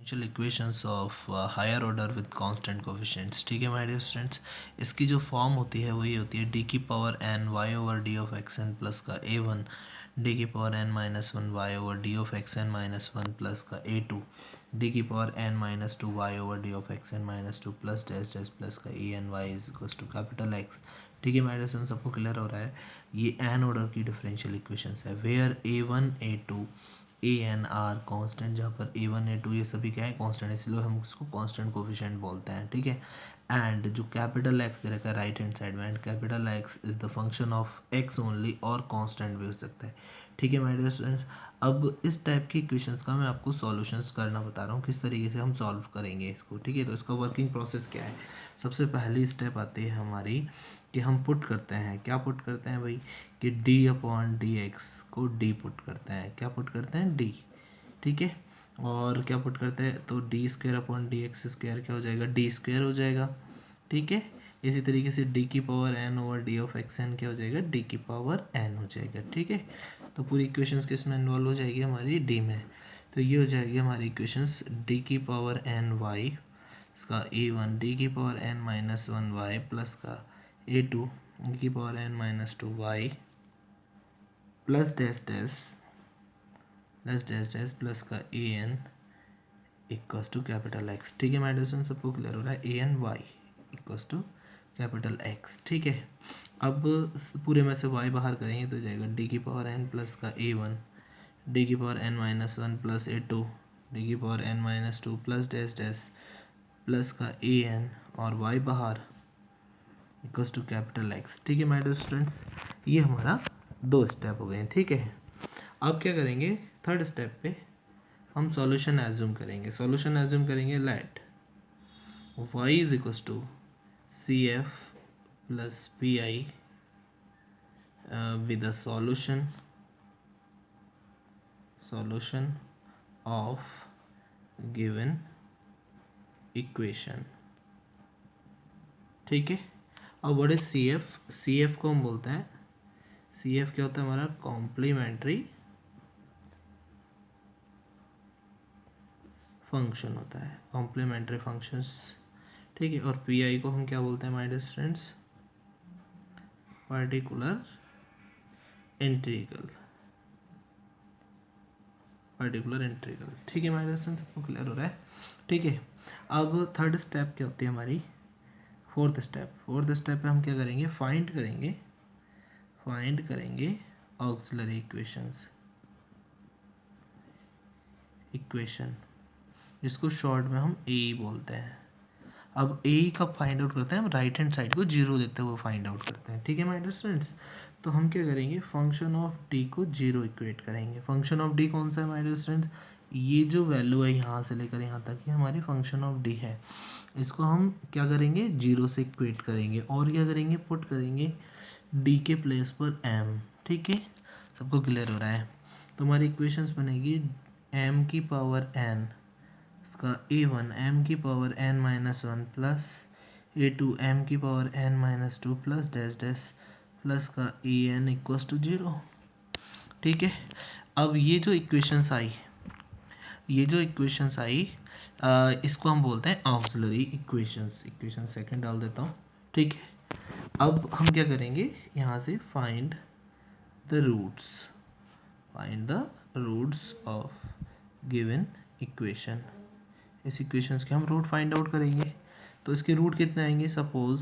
Differential equations of higher order with constant coefficients. ठीक है my dear students, इसकी जो फॉर्म होती है वो ये होती है डी की power n y over D of x n plus का ए वन, डी की power n minus one y over D of x n minus one plus का ए टू, डी की power n minus two y over D of x n minus two plus dash dash plus का a n y is equals to capital X. ठीक है my dear students, सबको clear हो रहा है? ये N order की डिफरेंशियल इक्वेशंस है where A one A two A N are constant, जहाँ पर ए वन ए टू ये सभी क्या है कॉन्स्टेंट, इसलिए हम उसको कॉन्स्टेंट कोफिशिएंट बोलते हैं। ठीक है, एंड जो कैपिटल एक्स दे रखा है राइट हैंड साइड में, and capital x is the function of x only, और कांस्टेंट भी हो सकता है। ठीक है माय डियर स्टूडेंट्स, अब इस टाइप की इक्वेशंस का मैं आपको सॉल्यूशंस करना बता रहा हूँ किस तरीके से हम सॉल्व करेंगे इसको। ठीक है, तो इसका वर्किंग प्रोसेस क्या है? सबसे पहली स्टेप आती है हमारी कि हम पुट करते हैं, क्या पुट करते हैं भाई, कि डी अपॉन डी एक्स को डी पुट करते हैं। क्या पुट करते हैं? डी। ठीक है, और क्या पुट करते हैं तो D square upon D x square क्या हो जाएगा? डी स्क्वायर हो जाएगा। ठीक है, इसी तरीके से डी की power N over D of x N क्या हो जाएगा? डी की पावर एन हो जाएगा। ठीक है, तो पूरी इक्वेशंस किस में इन्वॉल्व हो जाएगी? हमारी डी में। तो ये हो जाएगी हमारी इक्वेशंस डी की पावर एन वाई इसका ए वन, डी की power n minus one y plus का ए टू, डी की power n minus two y plus dash dash dash dash plus का a n equals to capital X. ठीक है my dear, सबको clear हो रहा है? A n y equals to capital X. ठीक है, अब पूरे में से y बाहर करेंगे तो जाएगा डी की पावर एन प्लस का ए वन, डी की power n minus one plus a two, d की power n minus two plus dash dash plus का ए एन, और y बाहर इक्वस टू कैपिटल एक्स। ठीक है माय डियर स्टूडेंट्स, ये हमारा दो स्टेप हो गए हैं। ठीक है, अब क्या करेंगे? थर्ड स्टेप पे हम सॉल्यूशन एज्यूम करेंगे। सॉल्यूशन एज्यूम करेंगे, let y is equals to C F plus P I with a solution of given equation। ठीक है, अब what is C F? C F को हम बोलते हैं, सी एफ क्या होता है हमारा? कॉम्प्लीमेंट्री फंक्शन होता है, कॉम्प्लीमेंट्री फंक्शंस। ठीक है, और पी आई को हम क्या बोलते हैं my dear students? Particular integral, particular integral. ठीक है माय डियर स्टूडेंट्स, सबको क्लियर हो रहा है? ठीक है, अब थर्ड स्टेप क्या होती है हमारी? फोर्थ स्टेप पे हम क्या करेंगे? फाइंड करेंगे ऑक्सिलरी इक्वेशन, जिसको शॉर्ट में हम ए बोलते हैं। अब ए कब फाइंड आउट करते हैं? हम राइट हैंड साइड को जीरो देते हुए फाइंड आउट करते हैं। ठीक है माय डियर स्टूडेंट्स, तो हम क्या करेंगे? फंक्शन ऑफ डी को जीरो इक्वेट करेंगे। फंक्शन ऑफ डी कौन सा है माय डियर स्टूडेंट्स? ये जो वैल्यू है यहाँ से लेकर यहाँ तक ये हमारी फंक्शन ऑफ डी है। इसको हम क्या करेंगे? जीरो से इक्वेट करेंगे, और क्या करेंगे? पुट करेंगे डी के प्लेस पर एम। ठीक है, सबको क्लियर हो रहा है? तो हमारी इक्वेशंस बनेगी एम की पावर एन इसका ए वन, एम की power n minus one plus a two, m की power n minus two plus dash dash plus का a n equals to zero. ठीक है, अब ये जो इक्वेशंस आई इसको हम बोलते हैं ऑक्सिलरी इक्वेशंस। इक्वेशन सेकंड डाल देता हूँ। ठीक है, अब हम क्या करेंगे? यहाँ से find the roots of given equation. इस इक्वेशंस के हम रूट फाइंड आउट करेंगे। तो इसके रूट कितने आएंगे? सपोज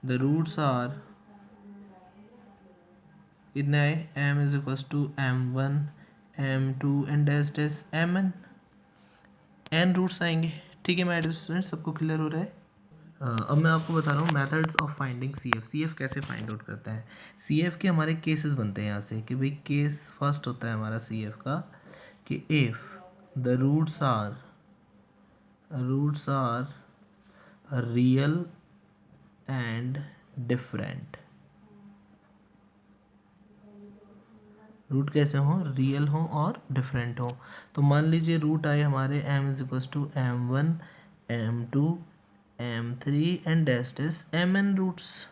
द रूट्स आर कितने आए? m is equal to m1 m2 and dash dash mn, n roots आएंगे। ठीक है माय डियर स्टूडेंट्स, सबको क्लियर हो रहा है? अब मैं आपको बता रहा हूँ methods of finding C F कैसे फाइंड आउट करते हैं। सी एफ के हमारे केसेस बनते हैं यहाँ से कि भाई केस फर्स्ट होता है हमारा सी एफ का कि if the roots are real and different. Root कैसे हों? रियल हों और डिफरेंट हों। तो मान लीजिए रूट आए हमारे m is equal to m1 m2 m3 and dash dash mn roots.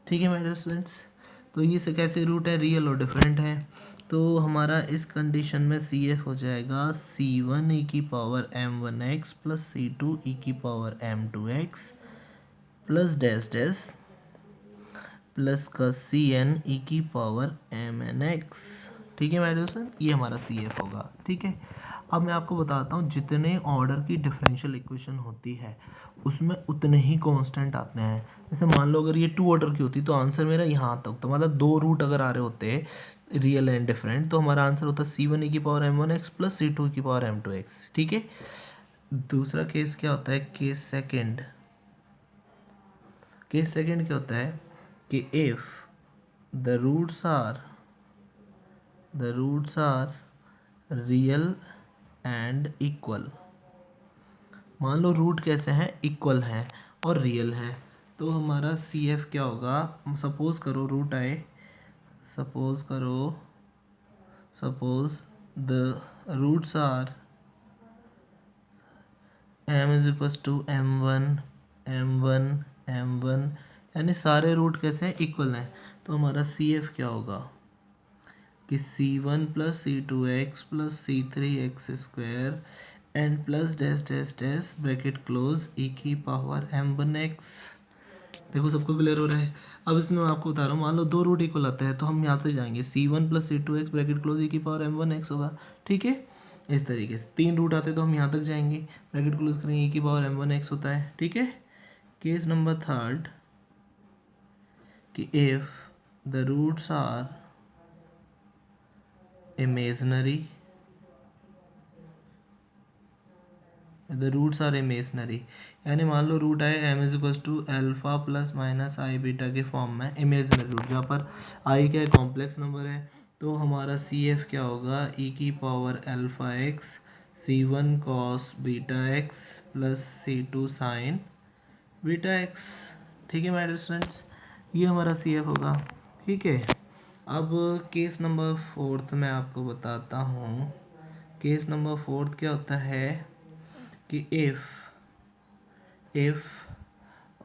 ठीक है माय डियर स्टूडेंट्स, तो ये से कैसे रूट है? रियल और डिफरेंट है। तो हमारा इस कंडीशन में सी एफ हो जाएगा C1 ई की पावर m1x प्लस C2 ई की power m2x plus dash dash plus का Cn ई की पावर mnx। ठीक है मेरे दोस्त, ये हमारा सी एफ होगा। ठीक है, अब मैं आपको बताता हूँ जितने ऑर्डर की डिफरेंशियल इक्वेशन होती है उसमें उतने ही कांस्टेंट आते हैं। जैसे मान लो अगर ये 2 ऑर्डर की होती तो आंसर मेरा यहाँ तक, तो मतलब 2 रूट अगर आ रहे होते रियल एंड डिफरेंट तो हमारा आंसर होता C1 ई की पावर m1x प्लस C2 की पावर m2x। ठीक है, दूसरा केस क्या होता है, केस सेकेंड क्या होता है कि if the roots are real and equal. मान लो रूट कैसे हैं, इक्वल हैं और रियल हैं, तो हमारा सी एफ क्या होगा। सपोज करो रूट आए, suppose the roots are m is equal to m1 यानी सारे रूट कैसे हैं, इक्वल हैं, तो हमारा सी एफ क्या होगा कि C1 plus C2x plus C3x square and plus dash dash dash bracket close e की पावर m1x। देखो सबको क्लियर हो रहा है। अब इसमें मैं आपको बता रहा हूँ, मान लो 2 रूट इक्वल आता है तो हम यहाँ से जाएंगे C1 plus C2x bracket close e की पावर m1x होगा। ठीक है, इस तरीके से 3 रूट आते हैं तो हम यहाँ तक जाएंगे, ब्रैकेट क्लोज करेंगे, ई की पावर m1x होता है। ठीक है, केस नंबर थर्ड कि if the roots are imaginary, यानी मान लो रूट आए m is equal to alpha plus minus I beta के फॉर्म में, इमेजनरी रूट, जहाँ पर आई क्या है, कॉम्प्लेक्स नंबर है, तो हमारा सी एफ क्या होगा, ई की power alpha X C1 cos beta X plus C2 sign beta X. ठीक है मेरे स्टूडेंट्स, ये हमारा सी एफ होगा। ठीक है, अब केस नंबर फोर्थ में आपको बताता हूँ। केस नंबर फोर्थ क्या होता है कि if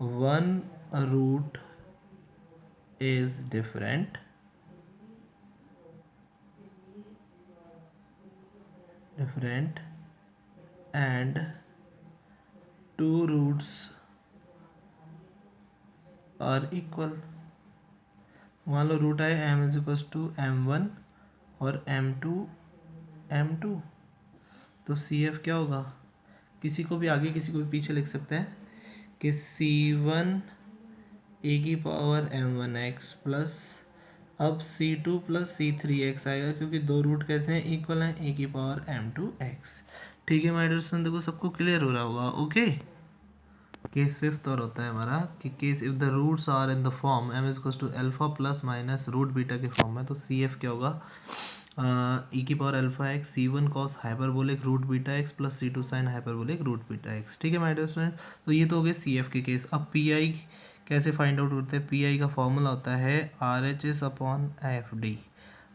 one root is different and 2 roots are equal. मान लो रूट आए m is equal to m1 और m2 तो सी एफ क्या होगा, किसी को भी आगे किसी को भी पीछे लिख सकते हैं कि C1 ए की पावर m1x प्लस अब C2 प्लस C3x आएगा क्योंकि 2 रूट कैसे हैं, इक्वल हैं, ए की पावर m2x। ठीक है माय डियर स्टूडेंट, देखो सबको क्लियर हो रहा होगा। ओके, केस फिफ्थ और होता है हमारा कि case if the roots are in the form m is equal to alpha plus minus root beta के फॉर्म में, तो सी एफ क्या होगा, ई की power alpha X C1 cos hyperbolic root beta X plus C2 sine hyperbolic root beta X. ठीक है my dear student, तो ये तो हो गए सी एफ के केस। अब पी आई कैसे फाइंड आउट करते हैं, पी आई का फॉर्मूला होता है RHS upon F D,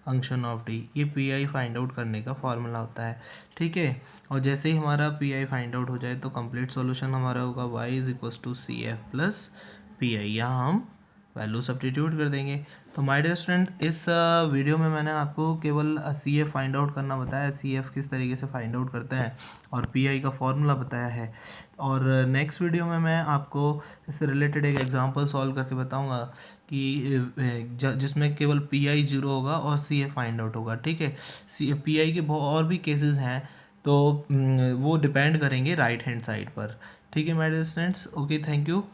function of D, ये पी आई फाइंड आउट करने का फॉर्मूला होता है। ठीक है, और जैसे ही हमारा पी आई फाइंड आउट हो जाए तो कंप्लीट सॉल्यूशन हमारा होगा y is equal to C F plus P I, यहाँ हम वैल्यू सब्स्टिट्यूट कर देंगे। तो माय डियर स्टूडेंट, इस वीडियो में मैंने आपको केवल सी एफ फाइंड आउट करना बताया, सी एफ किस तरीके से फाइंड आउट करते हैं, और पी आई का फॉर्मूला बताया है। और नेक्स्ट वीडियो में मैं आपको इससे रिलेटेड एक एग्जांपल सॉल्व करके बताऊंगा कि जिसमें केवल पी आई 0 होगा और सी एफ फाइंड आउट होगा। ठीक है, सी पी आई के और भी केसेस हैं तो वो डिपेंड करेंगे राइट हैंड साइड पर। ठीक है my dear students, okay, thank you.